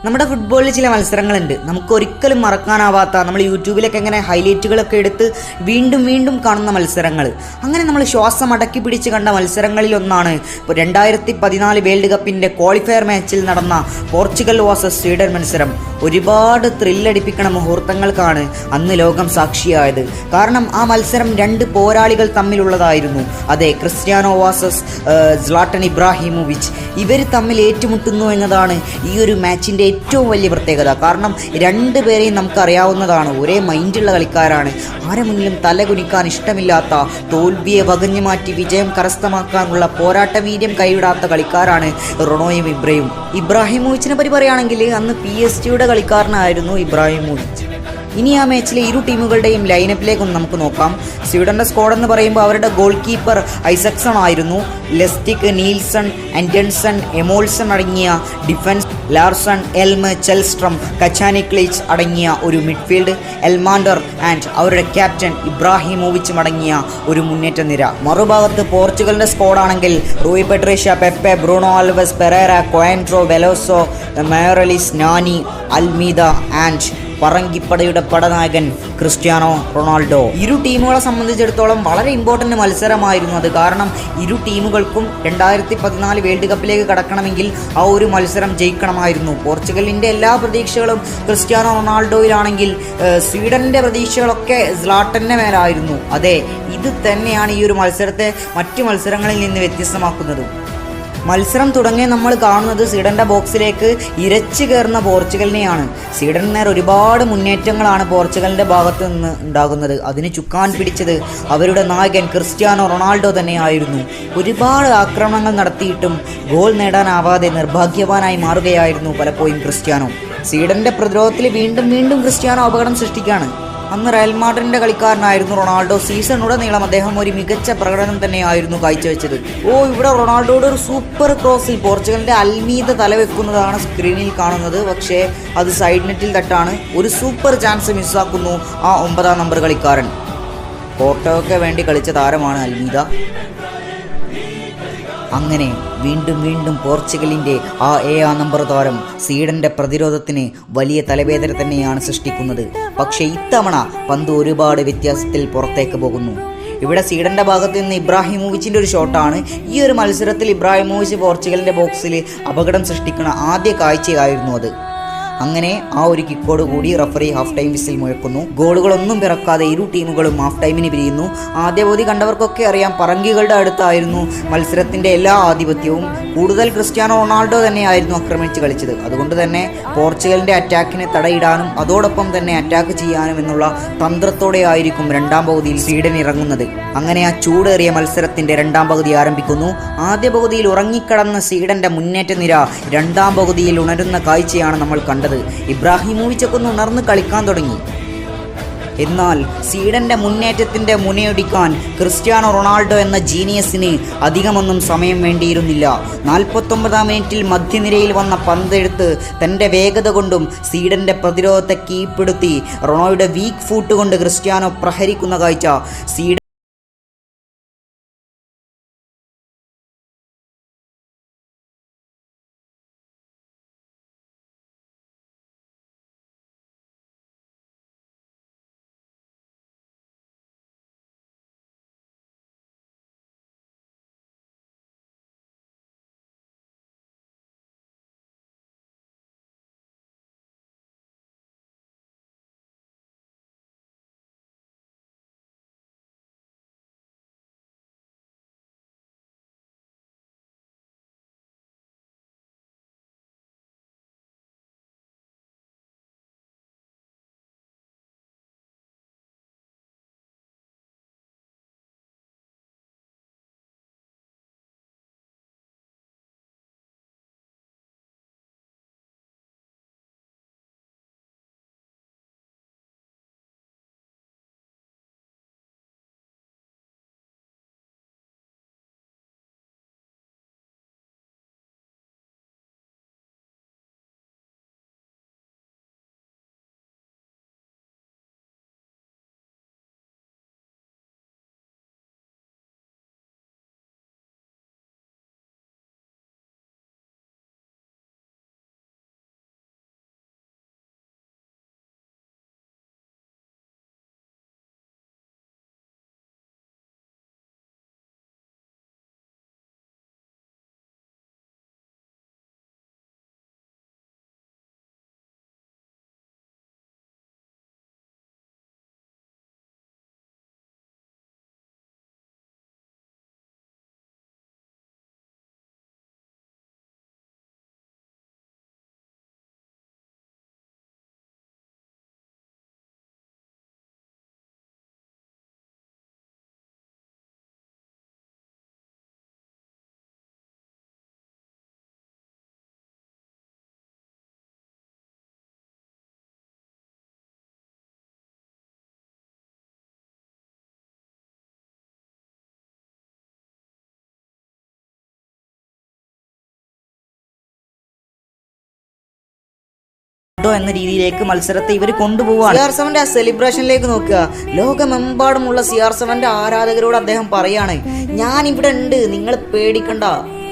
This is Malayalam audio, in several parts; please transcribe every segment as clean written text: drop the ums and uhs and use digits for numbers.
നമ്മുടെ ഫുട്ബോളിൽ ചില മത്സരങ്ങളുണ്ട് നമുക്ക് ഒരിക്കലും മറക്കാനാവാത്ത, നമ്മൾ യൂട്യൂബിലൊക്കെ ഇങ്ങനെ ഹൈലൈറ്റുകളൊക്കെ എടുത്ത് വീണ്ടും വീണ്ടും കാണുന്ന മത്സരങ്ങൾ. അങ്ങനെ നമ്മൾ ശ്വാസം അടക്കി പിടിച്ച് കണ്ട മത്സരങ്ങളിൽ ഒന്നാണ് ഇപ്പോൾ 2014 വേൾഡ് കപ്പിൻ്റെ ക്വാളിഫയർ മാച്ചിൽ നടന്ന പോർച്ചുഗൽ വേഴ്സസ് സ്വീഡൻ മത്സരം. ഒരുപാട് ത്രില്ലടിപ്പിക്കണ മുഹൂർത്തങ്ങൾക്കാണ് അന്ന് ലോകം സാക്ഷിയായത്. കാരണം ആ മത്സരം രണ്ട് പോരാളികൾ തമ്മിലുള്ളതായിരുന്നു. അതെ, ക്രിസ്ത്യാനോ വേഴ്സസ് സ്ലാട്ടൻ ഇബ്രാഹിമോവിച്ച്. ഇവർ തമ്മിൽ ഏറ്റുമുട്ടുന്നു എന്നതാണ് ഈ ഒരു മാച്ചിൻ്റെ ഏറ്റവും വലിയ പ്രത്യേകത. കാരണം രണ്ടുപേരെയും നമുക്കറിയാവുന്നതാണ്, ഒരേ മൈൻഡുള്ള കളിക്കാരാണ്. ആരെ മുന്നിലും തലകുനിക്കാൻ ഇഷ്ടമില്ലാത്ത, തോൽവിയെ വകഞ്ഞു മാറ്റി വിജയം കരസ്ഥമാക്കാനുള്ള പോരാട്ട വീര്യം കൈവിടാത്ത കളിക്കാരാണ് റൊണോയും ഇബ്രാഹിമോവിച്ചിനെ പറ്റി പറയുകയാണെങ്കിൽ അന്ന് PSG കളിക്കാരനായിരുന്നു ഇബ്രാഹിമോവിച്ച്. ഇനി ആ മാച്ചിലെ ഇരു ടീമുകളുടെയും ലൈനപ്പിലേക്കൊന്ന് നമുക്ക് നോക്കാം. സ്വീഡന്റെ സ്ക്വാഡ് എന്ന് പറയുമ്പോൾ അവരുടെ ഗോൾ കീപ്പർ ഐസക്സൺ ആയിരുന്നു. ലെസ്റ്റിക്, നീൽസൺ, ആൻഡൻസൺ, എമോൾസൺ അടങ്ങിയ ഡിഫൻസ്, ലാർസൺ, എൽമ്, ചെൽസ്ട്രം, കച്ചാനിക്ലിച്ച് അടങ്ങിയ ഒരു മിഡ്ഫീൽഡ്, എൽമാൻഡർ ആൻഡ് അവരുടെ ക്യാപ്റ്റൻ ഇബ്രാഹിമോവിച്ചും അടങ്ങിയ ഒരു മുന്നേറ്റ നിര. മറുഭാഗത്ത് പോർച്ചുഗലിന്റെ സ്ക്വാഡാണെങ്കിൽ Rui Patricio, Pepe, Bruno Alves, Pereira, Coentrao, Veloso, Meireles, Nani, Almeida and പറങ്കിപ്പടയുടെ പടനായകൻ ക്രിസ്ത്യാനോ റൊണാൾഡോ. ഇരു ടീമുകളെ സംബന്ധിച്ചിടത്തോളം വളരെ ഇമ്പോർട്ടൻ്റ് മത്സരമായിരുന്നു അത്. കാരണം ഇരു ടീമുകൾക്കും 2014 വേൾഡ് കപ്പിലേക്ക് കടക്കണമെങ്കിൽ ആ ഒരു മത്സരം ജയിക്കണമായിരുന്നു. പോർച്ചുഗലിൻ്റെ എല്ലാ പ്രതീക്ഷകളും ക്രിസ്ത്യാനോ റൊണാൾഡോയിലാണെങ്കിൽ സ്വീഡൻ്റെ പ്രതീക്ഷകളൊക്കെ സ്ലാട്ടൻ്റെ മേലായിരുന്നു. അതെ, ഇത് തന്നെയാണ് ഈ ഒരു മത്സരത്തെ മറ്റു മത്സരങ്ങളിൽ നിന്ന് വ്യത്യസ്തമാക്കുന്നത്. മത്സരം തുടങ്ങി നമ്മൾ കാണുന്നത് സ്വീഡൻ്റെ ബോക്സിലേക്ക് ഇരച്ചു കയറുന്ന പോർച്ചുഗലിനെയാണ്. സ്വീഡന് നേരെ ഒരുപാട് മുന്നേറ്റങ്ങളാണ് പോർച്ചുഗലിൻ്റെ ഭാഗത്ത് നിന്ന് ഉണ്ടാകുന്നത്. അതിന് ചുക്കാൻ പിടിച്ചത് അവരുടെ നായകൻ ക്രിസ്ത്യാനോ റൊണാൾഡോ തന്നെയായിരുന്നു. ഒരുപാട് ആക്രമണങ്ങൾ നടത്തിയിട്ടും ഗോൾ നേടാനാവാതെ നിർഭാഗ്യവാനായി മാറുകയായിരുന്നു പലപ്പോഴും ക്രിസ്ത്യാനോ. സ്വീഡൻ്റെ പ്രതിരോധത്തിൽ വീണ്ടും വീണ്ടും ക്രിസ്ത്യാനോ അപകടം സൃഷ്ടിക്കുകയാണ്. അന്ന് റയൽ മാഡ്രിഡിന്റെ കളിക്കാരനായിരുന്നു റൊണാൾഡോ. സീസണുടനീളം അദ്ദേഹം ഒരു മികച്ച പ്രകടനം തന്നെയായിരുന്നു കാഴ്ചവെച്ചത്. ഇവിടെ റൊണാൾഡോയുടെ ഒരു സൂപ്പർ ക്രോസിൽ പോർച്ചുഗലിന്റെ അൽമീദ തലവെക്കുന്നതാണ് സ്ക്രീനിൽ കാണുന്നത്. പക്ഷേ അത് സൈഡ് നെറ്റിൽ തട്ടാണ്. ഒരു സൂപ്പർ ചാൻസ് മിസ്സാക്കുന്നു ആ 9-ാം നമ്പർ കളിക്കാരൻ. പോർട്ടോയ്ക്ക് വേണ്ടി കളിച്ച താരമാണ് അൽമീദ. അങ്ങനെ വീണ്ടും വീണ്ടും പോർച്ചുഗലിൻ്റെ ആ 7-ാം നമ്പർ താരം സ്വീഡൻ്റെ പ്രതിരോധത്തിന് വലിയ തലവേദന തന്നെയാണ് സൃഷ്ടിക്കുന്നത്. പക്ഷേ ഇത്തവണ പന്ത് ഒരുപാട് വ്യത്യാസത്തിൽ പുറത്തേക്ക് പോകുന്നു. ഇവിടെ സ്വീഡൻ്റെ ഭാഗത്ത് നിന്ന് ഇബ്രാഹിമോവിച്ചിൻ്റെ ഒരു ഷോട്ടാണ്. ഈ ഒരു മത്സരത്തിൽ ഇബ്രാഹിമോവിച്ച് പോർച്ചുഗലിൻ്റെ ബോക്സിൽ അപകടം സൃഷ്ടിക്കുന്ന ആദ്യ കാഴ്ചയായിരുന്നു അത്. അങ്ങനെ ആ ഒരു കിക്കോട് കൂടി റഫറി ഹാഫ് ടൈം വിസിൽ മുഴക്കുന്നു. ഗോളുകളൊന്നും പിറക്കാതെ ഇരു ടീമുകളും ഹാഫ് ടൈമിന് പിരിയുന്നു. ആദ്യ പകുതി കണ്ടവർക്കൊക്കെ അറിയാം, പറങ്കികളുടെ അടുത്തായിരുന്നു മത്സരത്തിൻ്റെ എല്ലാ ആധിപത്യവും. കൂടുതൽ ക്രിസ്ത്യാനോ റൊണാൾഡോ തന്നെയായിരുന്നു ആക്രമിച്ച് കളിച്ചത്. അതുകൊണ്ട് തന്നെ പോർച്ചുഗലിൻ്റെ അറ്റാക്കിനെ തടയിടാനും അതോടൊപ്പം തന്നെ അറ്റാക്ക് ചെയ്യാനും എന്നുള്ള തന്ത്രത്തോടെ ആയിരിക്കും രണ്ടാം പകുതിയിൽ സ്വീഡൻ ഇറങ്ങുന്നത്. അങ്ങനെ ആ ചൂടേറിയ മത്സരത്തിൻ്റെ രണ്ടാം പകുതി ആരംഭിക്കുന്നു. ആദ്യ പകുതിയിൽ ഉറങ്ങിക്കടന്ന സ്വീഡൻ്റെ മുന്നേറ്റ നിര രണ്ടാം പകുതിയിൽ ഉണരുന്ന കാഴ്ചയാണ് നമ്മൾ കണ്ടത്. ഇബ്രാഹിമോവിച്ചൊക്കെ ഒന്ന് ഉണർന്ന് കളിക്കാൻ തുടങ്ങി. എന്നാൽ സ്വീഡന്റെ മുന്നേറ്റത്തിന്റെ മുനയൊടിക്കാൻ ക്രിസ്ത്യാനോ റൊണാൾഡോ എന്ന ജീനിയസിന് അധികമൊന്നും സമയം വേണ്ടിയിരുന്നില്ല. 49-ാം മിനിറ്റിൽ മധ്യനിരയിൽ വന്ന പന്തെടുത്ത് തൻ്റെ വേഗത കൊണ്ടും സ്വീഡന്റെ പ്രതിരോധത്തെ കീഴ്പ്പെടുത്തി റൊണോയുടെ വീക്ക് ഫൂട്ട് കൊണ്ട് ക്രിസ്ത്യാനോ പ്രഹരിക്കുന്ന കാഴ്ച റൊണാൾഡോ എന്ന രീതിയിലേക്ക് മത്സരത്തെ ഇവർ കൊണ്ടുപോവാണ്. CR7 ആ സെലിബ്രേഷനിലേക്ക് നോക്കുക. ലോകമെമ്പാടുമുള്ള CR7 ആരാധകരോട് അദ്ദേഹം പറയാണ്, ഞാൻ ഇവിടെ ഉണ്ട്, നിങ്ങൾ പേടിക്കണ്ട.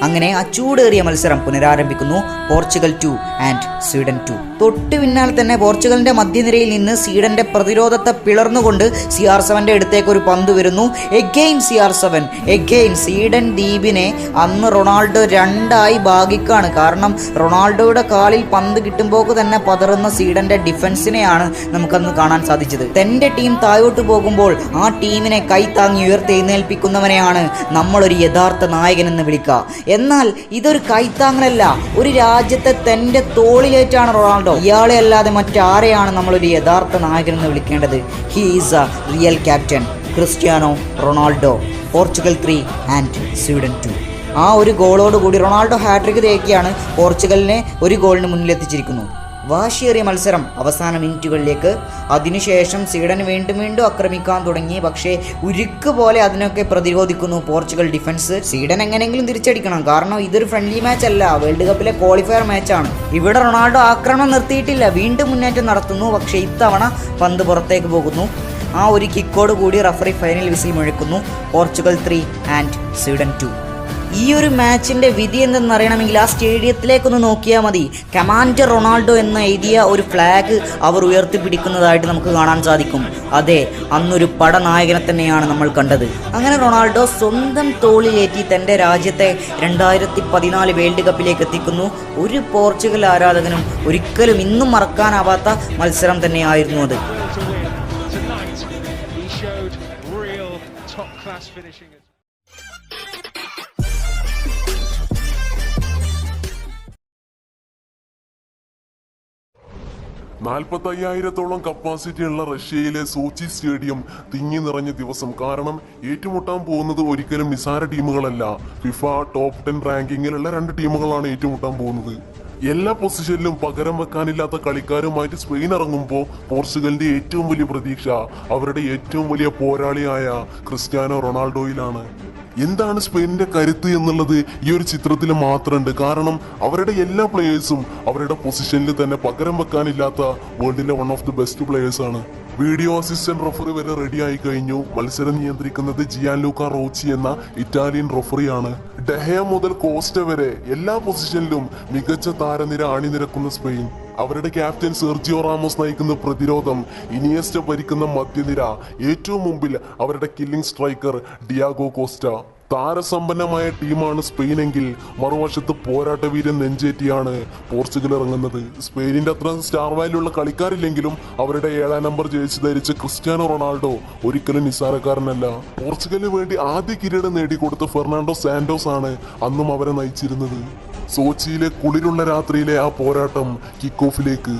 അങ്ങനെ ആ ചൂടേറിയ മത്സരം പുനരാരംഭിക്കുന്നു. Portugal 2 and Sweden 2. തൊട്ട് പിന്നാലെ തന്നെ പോർച്ചുഗലിന്റെ മധ്യനിരയിൽ നിന്ന് സ്വീഡന്റെ പ്രതിരോധത്തെ പിളർന്നുകൊണ്ട് CR7 അടുത്തേക്ക് ഒരു പന്ത് വരുന്നു. എഗെയിൻ CR7, എഗെയിൻ സ്വീഡൻ ദ്വീപിനെ അന്ന് റൊണാൾഡോ രണ്ടായി ഭാഗിക്കാണ്. കാരണം റൊണാൾഡോയുടെ കാലിൽ പന്ത് കിട്ടുമ്പോൾ തന്നെ പതറുന്ന സ്വീഡന്റെ ഡിഫൻസിനെയാണ് നമുക്കന്ന് കാണാൻ സാധിച്ചത്. തന്റെ ടീം താഴോട്ട് പോകുമ്പോൾ ആ ടീമിനെ കൈത്താങ്ങി ഉയർത്തെഴുന്നേൽപ്പിക്കുന്നവനെയാണ് നമ്മളൊരു യഥാർത്ഥ നായകനെന്ന് വിളിക്കുക. എന്നാൽ ഇതൊരു കൈത്താങ്ങലല്ല, ഒരു രാജ്യത്തെ തന്റെ തോളിലേറ്റാണ് റൊണാൾഡോ. ഇയാളെ അല്ലാതെ മറ്റാരെയാണ് നമ്മളൊരു യഥാർത്ഥ നായകനെന്ന് വിളിക്കേണ്ടത്? He is A real captain Cristiano Ronaldo. Portugal 3 and Sweden 2. ആ ഒരു ഗോളോടുകൂടി റൊണാൾഡോ ഹാട്രിക് തേക്കിയാണ് പോർച്ചുഗലിനെ ഒരു ഗോളിന് മുന്നിലെത്തിച്ചിരിക്കുന്നു. വാശിയേറിയ മത്സരം അവസാന മിനിറ്റുകളിലേക്ക്. അതിനുശേഷം സ്വീഡൻ വീണ്ടും ആക്രമിക്കാൻ തുടങ്ങി. പക്ഷേ ഉരുക്ക് പോലെ അതിനൊക്കെ പ്രതിരോധിക്കുന്നു പോർച്ചുഗൽ ഡിഫൻസ്. സ്വീഡൻ എങ്ങനെയെങ്കിലും തിരിച്ചടിക്കണം, കാരണം ഇതൊരു ഫ്രണ്ട്ലി മാച്ച് അല്ല, വേൾഡ് കപ്പിലെ ക്വാളിഫയർ മാച്ചാണ്. ഇവിടെ റൊണാൾഡോ ആക്രമണം നിർത്തിയിട്ടില്ല, വീണ്ടും മുന്നേറ്റം നടത്തുന്നു. പക്ഷേ ഇത്തവണ പന്ത് പുറത്തേക്ക് പോകുന്നു. ആ ഒരു കിക്കോട് കൂടി റഫറി ഫൈനൽ വിസിൽ മുഴക്കുന്നു. Portugal 3 and Sweden 2. ഈ ഒരു മാച്ചിൻ്റെ വിധി എന്തെന്നറിയണമെങ്കിൽ ആ സ്റ്റേഡിയത്തിലേക്കൊന്ന് നോക്കിയാൽ മതി. കമാൻഡർ റൊണാൾഡോ എന്ന് എഴുതിയ ഒരു ഫ്ലാഗ് അവർ ഉയർത്തിപ്പിടിക്കുന്നതായിട്ട് നമുക്ക് കാണാൻ സാധിക്കും. അതെ, അന്നൊരു പടനായകനെ തന്നെയാണ് നമ്മൾ കണ്ടത്. അങ്ങനെ റൊണാൾഡോ സ്വന്തം തോളിലേറ്റി തൻ്റെ രാജ്യത്തെ 2014 വേൾഡ് കപ്പിലേക്ക് എത്തിക്കുന്നു. ഒരു പോർച്ചുഗൽ ആരാധകനും ഒരിക്കലും ഇന്നും മറക്കാനാവാത്ത മത്സരം തന്നെയായിരുന്നു അത്. $45,000 കപ്പാസിറ്റിയുള്ള റഷ്യയിലെ സോച്ചി സ്റ്റേഡിയം തിങ്ങി നിറഞ്ഞ ദിവസം. കാരണം ഏറ്റുമുട്ടാൻ പോകുന്നത് ഒരിക്കലും നിസാര ടീമുകളല്ല. ഫിഫ ടോപ്പ് 10 റാങ്കിങ്ങിലുള്ള 2 ടീമുകളാണ് ഏറ്റുമുട്ടാൻ പോകുന്നത്. എല്ലാ പൊസിഷനിലും പകരം വെക്കാനില്ലാത്ത കളിക്കാരുമായിട്ട് സ്പെയിൻ ഇറങ്ങുമ്പോൾ പോർച്ചുഗലിന്റെ ഏറ്റവും വലിയ പ്രതീക്ഷ അവരുടെ ഏറ്റവും വലിയ പോരാളിയായ ക്രിസ്ത്യാനോ റൊണാൾഡോയിലാണ്. എന്താണ് സ്പെയിനിന്റെ കരുത്ത് എന്നുള്ളത് ഈ ഒരു ചിത്രത്തിൽ മാത്രമുണ്ട്. കാരണം അവരുടെ എല്ലാ പ്ലേയേഴ്സും അവരുടെ പൊസിഷനിൽ തന്നെ പകരം വെക്കാനില്ലാത്ത വേൾഡിലെ one of the best players ആണ്. വീഡിയോ അസിസ്റ്റന്റ് റഫറി വരെ റെഡി ആയി കഴിഞ്ഞു. മത്സരം നിയന്ത്രിക്കുന്നത് ജിയാൻലൂക്ക റോച്ചി എന്ന ഇറ്റാലിയൻ റഫറിയാണ്. ഡെഹയ മുതൽ കോസ്റ്റ വരെ എല്ലാ പൊസിഷനിലും മികച്ച താരനിര അണിനിരക്കുന്ന സ്പെയിൻ. അവരുടെ ക്യാപ്റ്റൻ സെർജിയോ റാമോസ് നയിക്കുന്ന പ്രതിരോധം, ഇനിയസ്റ്റ ഭരിക്കുന്ന മധ്യനിര, ഏറ്റവും മുമ്പിൽ അവരുടെ കില്ലിംഗ് സ്ട്രൈക്കർ ഡിയാഗോ കോസ്റ്റ. താരസമ്പന്നമായ ടീമാണ് സ്പെയിനെങ്കിൽ മറുവശത്ത് പോരാട്ടവീരൻ നെഞ്ചേറ്റിയാണ് പോർച്ചുഗൽ ഇറങ്ങുന്നത്. സ്പെയിനിന്റെ അത്ര സ്റ്റാർ വാല്യൂ ഉള്ള കളിക്കാരില്ലെങ്കിലും അവരുടെ 7ാം നമ്പർ ജേഴ്സി ധരിച്ച ക്രിസ്ത്യാനോ റൊണാൾഡോ ഒരിക്കലും നിസ്സാരക്കാരനല്ല. പോർച്ചുഗലിന് വേണ്ടി ആദ്യ കിരീടം നേടിക്കൊടുത്ത ഫെർണാണ്ടോ സാന്റോസ് ആണ് അന്നും അവരെ നയിച്ചിരുന്നത്. സോച്ചിയിലെ കുളിരുള്ള രാത്രിയിലെ ആ പോരാട്ടം കിക്ക് ഓഫിലേക്ക്.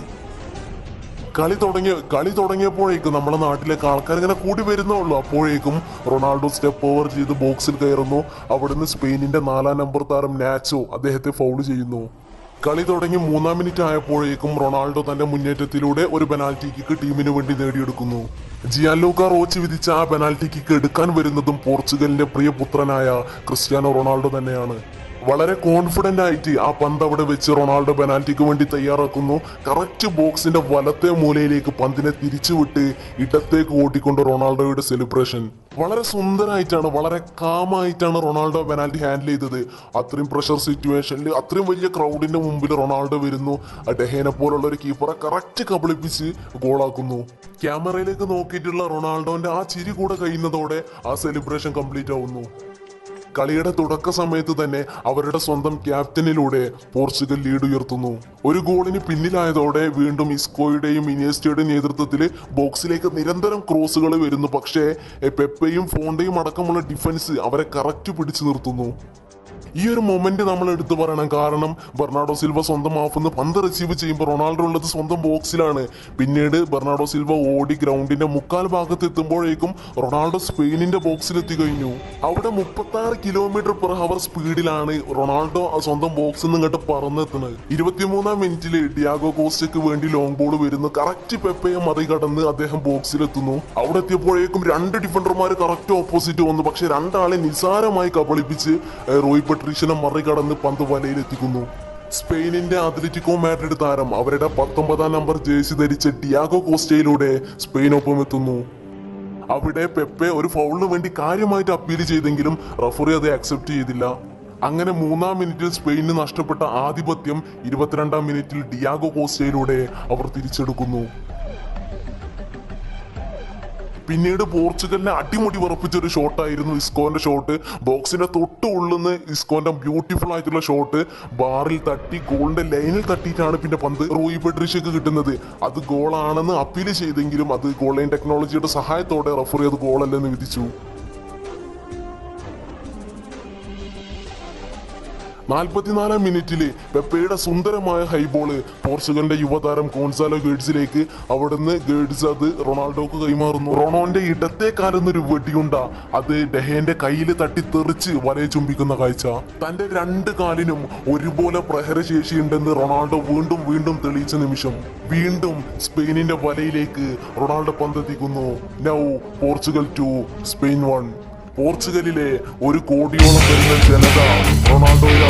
കളി തുടങ്ങിയപ്പോഴേക്കും നമ്മുടെ നാട്ടിലേക്ക് ആൾക്കാർ ഇങ്ങനെ കൂടി വരുന്നുള്ളൂ. അപ്പോഴേക്കും റൊണാൾഡോ സ്റ്റെപ്പ് ഓവർ ചെയ്ത് ബോക്സിൽ കയറുന്നു. അവിടുന്ന് സ്പെയിനിന്റെ 4ാം നമ്പർ താരം നാച്ചോ അദ്ദേഹത്തെ ഫൗൾ ചെയ്യുന്നു. കളി തുടങ്ങി 3-ാം മിനിറ്റ് ആയപ്പോഴേക്കും റൊണാൾഡോ തന്റെ മുന്നേറ്റത്തിലൂടെ ഒരു പെനാൽറ്റി കിക്ക് ടീമിന് വേണ്ടി നേടിയെടുക്കുന്നു. ജിയാൻലൂക്ക റോച്ചി വിധിച്ച ആ പെനാൽറ്റി കിക്ക് എടുക്കാൻ വരുന്നതും പോർച്ചുഗലിന്റെ പ്രിയപുത്രനായ ക്രിസ്ത്യാനോ റൊണാൾഡോ തന്നെയാണ്. വളരെ കോൺഫിഡന്റ് ആയിട്ട് ആ പന്ത് അവിടെ വെച്ച് റൊണാൾഡോ പെനാൽറ്റിക്ക് വേണ്ടി തയ്യാറാക്കുന്നു. കറക്റ്റ് ബോക്സിന്റെ വലത്തെ മൂലയിലേക്ക് പന്തിനെ തിരിച്ചുവിട്ട് ഇടത്തേക്ക് ഓട്ടിക്കൊണ്ട് റൊണാൾഡോയുടെ സെലിബ്രേഷൻ വളരെ സുന്ദരമായിട്ടാണ്, വളരെ കാമായിട്ടാണ് റൊണാൾഡോ പെനാൽറ്റി ഹാൻഡിൽ ചെയ്തത്. അത്രയും പ്രഷർ സിറ്റുവേഷനിൽ അത്രയും വലിയ ക്രൗഡിന്റെ മുമ്പിൽ റൊണാൾഡോ വരുന്നു. ഡെഹേനെ പോലുള്ള ഒരു കീപ്പറെ കറക്റ്റ് കബളിപ്പിച്ച് ഗോളാക്കുന്നു. ക്യാമറയിലേക്ക് നോക്കിയിട്ടുള്ള റൊണാൾഡോന്റെ ആ ചിരി കൂടെ കഴിയുന്നതോടെ ആ സെലിബ്രേഷൻ കംപ്ലീറ്റ് ആവുന്നു. കളിയുടെ തുടക്ക സമയത്ത് തന്നെ അവരുടെ സ്വന്തം ക്യാപ്റ്റനിലൂടെ പോർച്ചുഗൽ ലീഡ് ഉയർത്തുന്നു. ഒരു ഗോളിന് പിന്നിലായതോടെ വീണ്ടും ഇസ്കോയുടെയും ഇനിയസ്റ്റയുടെയും നേതൃത്വത്തിൽ ബോക്സിലേക്ക് നിരന്തരം ക്രോസുകൾ വരുന്നു. പക്ഷേ പെപ്പയും ഫോണ്ടയും അടക്കമുള്ള ഡിഫൻസ് അവരെ കറക്റ്റ് പിടിച്ചു നിർത്തുന്നു. ഈ ഒരു മൊമെന്റ് നമ്മൾ എടുത്തു പറയണം. കാരണം ബെർണാഡോ സിൽവ സ്വന്തം ഹാഫിന്ന് പന്ത് റിസീവ് ചെയ്യുമ്പോൾ റൊണാൾഡോ ഉള്ളത് സ്വന്തം ബോക്സിലാണ്. പിന്നീട് ബെർണാഡോ സിൽവ ഓടി ഗ്രൗണ്ടിന്റെ 3/4 ഭാഗത്ത് എത്തുമ്പോഴേക്കും റൊണാൾഡോ സ്പെയിനിന്റെ ബോക്സിലെത്തി കഴിഞ്ഞു. അവിടെ 36 km/h സ്പീഡിലാണ് റൊണാൾഡോ സ്വന്തം ബോക്സിൽ നിന്ന് ഇങ്ങോട്ട് പറന്നെത്തുന്നത്. 23-ാം മിനിറ്റിൽ ഡിയാഗോ കോസ്റ്റയ്ക്ക് വേണ്ടി ലോങ് ബോൾ വരുന്നു. കറക്റ്റ് പെപ്പയെ മറികടന്ന് അദ്ദേഹം ബോക്സിലെത്തുന്നു. അവിടെ എത്തിയപ്പോഴേക്കും 2 ഡിഫൻഡർമാർ കറക്റ്റ് ഓപ്പോസിറ്റ് വന്നു. പക്ഷെ 2 ആളെ നിസാരമായി കബളിപ്പിച്ച് റോയ് പെട്രീഷ്യനെ മറികടന്ന് പന്ത് വലയിലെത്തിക്കുന്നു. സ്പെയിനിന്റെ അത്ലറ്റിക്കോ മാഡ്രിഡ് താരം അവരുടെ 19-ാം നമ്പർ ജേഴ്സി ധരിച്ച ഡിയാഗോ കോസ്റ്റയിലൂടെ സ്പെയിനൊപ്പം എത്തുന്നു. അവിടെ പെപ്പെ ഒരു ഫൗളിന് വേണ്ടി കാര്യമായിട്ട് അപ്പീൽ ചെയ്തെങ്കിലും റഫറി അത് അക്സെപ്റ്റ് ചെയ്തില്ല. അങ്ങനെ 3-ാം മിനിറ്റിൽ സ്പെയിനിന് നഷ്ടപ്പെട്ട ആധിപത്യം 22-ാം മിനിറ്റിൽ ഡിയാഗോ കോസ്റ്റയിലൂടെ അവർ തിരിച്ചെടുക്കുന്നു. പിന്നീട് പോർച്ചുഗലിനെ അടിമുടി ഉറപ്പിച്ച ഒരു ഷോട്ടായിരുന്നു ഇസ്കോന്റെ ഷോട്ട്. ബോക്സിന്റെ തൊട്ട് ഉള്ളുന്ന് ഇസ്കോന്റെ ബ്യൂട്ടിഫുൾ ആയിട്ടുള്ള ഷോട്ട് ബാറിൽ തട്ടി ഗോളിന്റെ ലൈനിൽ തട്ടിയിട്ടാണ് പിന്നെ പന്ത് റൂയി പെട്രീഷ്യക്ക് കിട്ടുന്നത്. അത് ഗോളാണെന്ന് അപ്പീൽ ചെയ്തെങ്കിലും അത് ഗോൾ ലൈൻ ടെക്നോളജിയുടെ സഹായത്തോടെ റഫറി അത് ഗോളല്ലെന്ന് വിധിച്ചു. 44-ാം മിനിറ്റില് പെപ്പയുടെ സുന്ദരമായ ഹൈബോള് പോർച്ചുഗലിന്റെ യുവതാരം ഗോൺസാലോ ഗേഡ്സിലേക്ക്, അവിടുന്ന് ഗേഡ്സ് അത് റൊണാൾഡോക്ക് കൈമാറുന്നു. റൊണോന്റെ ഇടത്തെ കാലുന്നൊരു വെടിയുണ്ട അത് ഡെഹേന്റെ കയ്യിൽ തട്ടി തെറിച്ച് വലയെ ചുംബിക്കുന്ന കാഴ്ച. തന്റെ 2 കാലിനും ഒരുപോലെ പ്രഹരശേഷിയുണ്ടെന്ന് റൊണാൾഡോ വീണ്ടും വീണ്ടും തെളിയിച്ച നിമിഷം. വീണ്ടും സ്പെയിനിന്റെ വലയിലേക്ക് റൊണാൾഡോ പന്തെത്തിക്കുന്നു. Now Portugal 2 Spain 1. പോർച്ചുഗലിലെ 1 കോടിയോളം വരുന്ന ജനത റൊണാൾഡോയെ